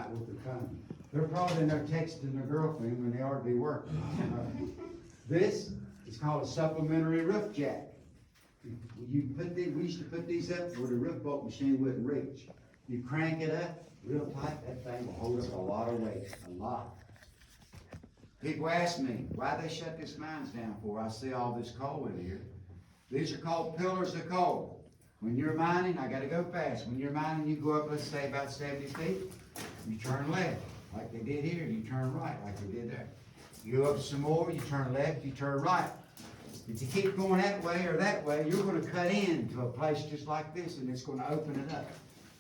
night with their phone. They're probably in there texting their girlfriend when they ought to be working. This is called a supplementary roof jack. We used to put these up where the roof bolt machine wouldn't reach. You crank it up real tight, that thing will hold up a lot of weight, a lot. People ask me, why they shut this mines down for? I see all this coal in here. These are called pillars of coal. When you're mining, I gotta go fast. When you're mining, you go up, let's say about 70 feet, you turn left, like they did here, you turn right, like they did there. You go up some more, you turn left, you turn right. If you keep going that way or that way, you're gonna cut into a place just like this, and it's gonna open it up.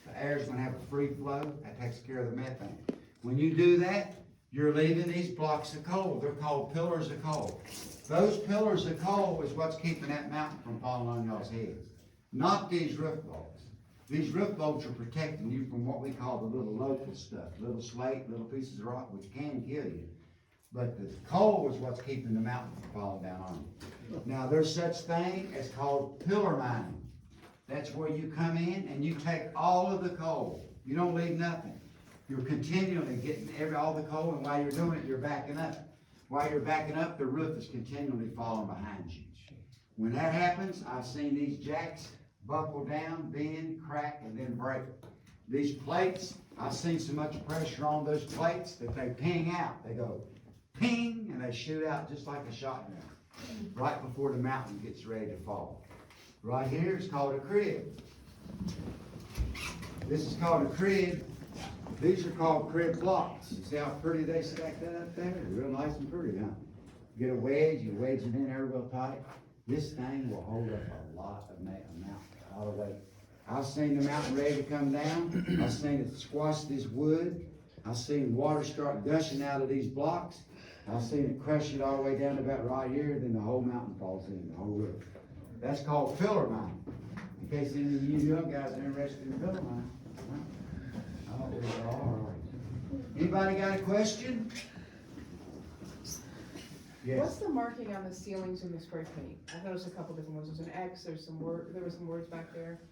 The air's gonna have a free flow, that takes care of the methane. When you do that, you're leaving these blocks of coal. They're called pillars of coal. Those pillars of coal is what's keeping that mountain from falling on y'all's heads. Not these roof bolts. These roof bolts are protecting you from what we call the little local stuff, little slate, little pieces of rock, which can kill you. But the coal is what's keeping the mountain from falling down on you. Now, there's such thing as called pillar mining. That's where you come in and you take all of the coal. You don't leave nothing. You're continually getting all the coal, and while you're doing it, you're backing up. While you're backing up, the roof is continually falling behind you. When that happens, I've seen these jacks buckle down, bend, crack, and then break. These plates, I've seen so much pressure on those plates that they ping out. They go ping, and they shoot out just like a shotgun, right before the mountain gets ready to fall. Right here is called a crib. This is called a crib. These are called crib blocks. You see how pretty they stack that up there? Real nice and pretty, huh? You get a wedge, you wedge it in there real tight. This thing will hold up a lot of weight. I've seen the mountain ready to come down. I've seen it squash this wood. I've seen water start gushing out of these blocks. I've seen it crush it all the way down to about right here, then the whole mountain falls in, the whole roof. That's called pillar mining. In case any of you young guys are interested in pillar mining. All right. Anybody got a question? Yes. What's the marking on the ceilings in the spray paint? I've noticed a couple different ones. There's an X, there were some words back there.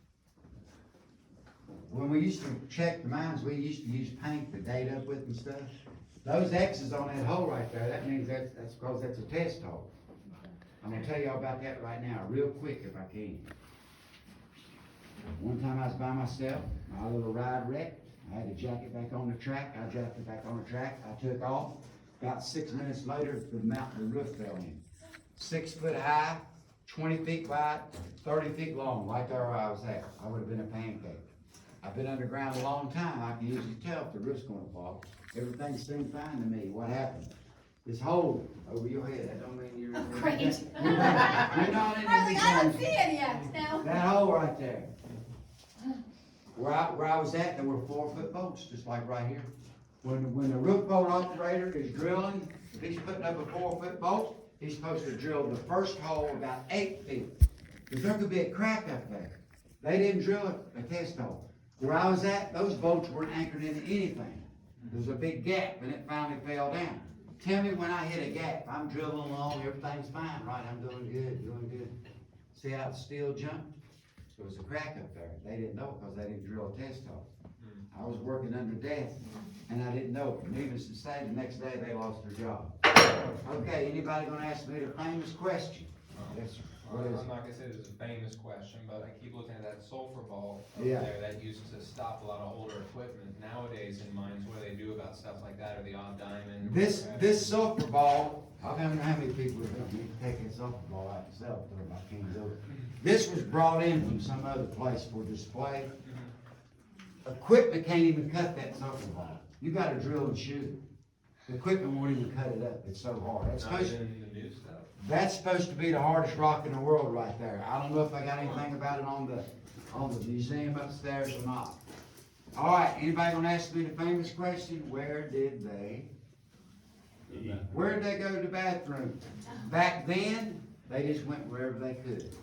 When we used to check the mines, we used to use paint to date up with and stuff. Those X's on that hole right there, that means that's because that's a test hole. I'm gonna tell y'all about that right now, real quick if I can. One time I was by myself, my little ride wrecked. I had to jack it back on the track. I jacked it back on the track. I took off. About 6 minutes later, the roof fell in. 6 foot high, 20 feet wide, 30 feet long, right there where I was at. I would have been a pancake. I've been underground a long time. I can usually tell if the roof's gonna fall. Everything seemed fine to me. What happened? This hole over your head, that don't mean you're... Great. You're not in I don't see any X now. that hole right there. Where I was at, there were 4 foot bolts, just like right here. When the roof bolt operator is drilling, if he's putting up a 4 foot bolt, he's supposed to drill the first hole about 8 feet. Because there could be a crack up there. They didn't drill a test hole. Where I was at, those bolts weren't anchored into anything. There was a big gap and it finally fell down. Tell me when I hit a gap, I'm drilling along, everything's fine, right? I'm doing good. See how it still jumped? There was a crack up there. They didn't know it because they didn't drill a test hole. I was working under death and I didn't know it. Needless to say, the next day they lost their job. Okay, anybody gonna ask me the famous question? Yes, sir. What is I'm not gonna say this is a famous question, but I keep looking at that sulfur ball up Yeah. there that used to stop a lot of older equipment. Nowadays in mines, what do they do about stuff like that, or the odd diamond? This sulfur ball, I don't know how many people have done it. Take that sulfur ball out yourself, but I can't do it. This was brought in from some other place for display. Equipment can't even cut that sulfur ball. You gotta drill and shoot. The equipment won't even cut it up. It's so hard. Not even the new stuff. That's supposed to be the hardest rock in the world right there. I don't know if I got anything about it on the museum upstairs or not. All right, anybody gonna ask me the famous question? Where did they go to the bathroom? Back then, they just went wherever they could.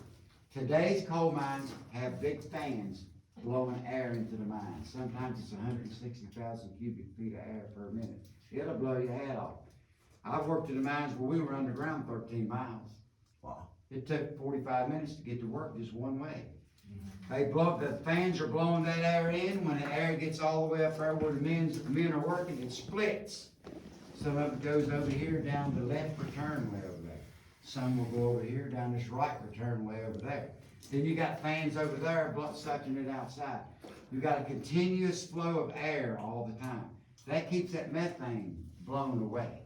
Today's coal mines have big fans blowing air into the mine. Sometimes it's 160,000 cubic feet of air per minute. It'll blow your head off. I've worked in the mines where we were underground 13 miles. Wow. It took 45 minutes to get to work just one way. They blow, the fans are blowing that air in, when the air gets all the way up there where the men are working, it splits. Some of it goes over here down the left return way over there. Some will go over here down this right return way over there. Then you got fans over there sucking it outside. You got a continuous flow of air all the time. That keeps that methane blown away.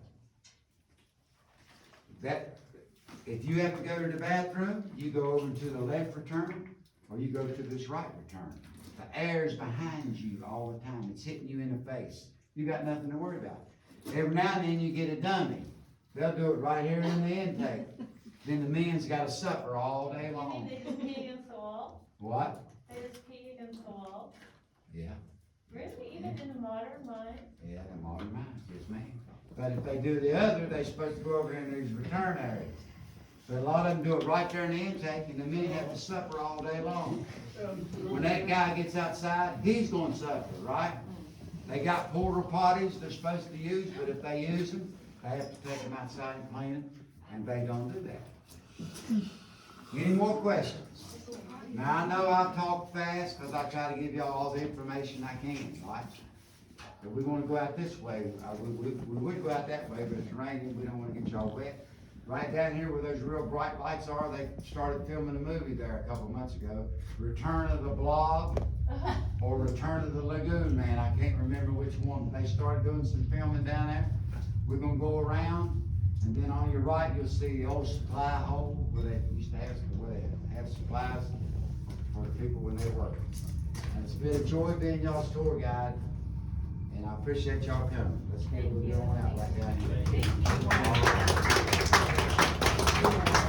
If you have to go to the bathroom, you go over to the left return, or you go to this right return. The air is behind you all the time. It's hitting you in the face. You got nothing to worry about. Every now and then you get a dummy. They'll do it right here in the intake. Then the men's got to suffer all day long. They just pee against the wall? What? They just pee against the wall? Yeah. Really? Even in the modern mind? Yeah, the modern minds, yes ma'am. But if they do the other, they're supposed to go over in these return areas. But a lot of them do it right there in the intake, and the men have to suffer all day long. When that guy gets outside, he's gonna suffer, right? They got porta potties they're supposed to use, but if they use them, they have to take them outside and clean them, and they don't do that. Any more questions? Now, I know I talk fast, because I try to give y'all all the information I can, right? But we wanna go out this way, we would go out that way, but it's raining, we don't wanna get y'all wet. Right down here where those real bright lights are, they started filming a movie there a couple months ago, Return of the Blob, or Return of the Lagoon Man, I can't remember which one, but they started doing some filming down there. We're gonna go around, and then on your right, you'll see the old supply hole, where they used to have, where they have supplies for the people when they work. And it's been a joy being y'all's tour guide, and I appreciate y'all coming. Let's get it going out right down here. Thank you.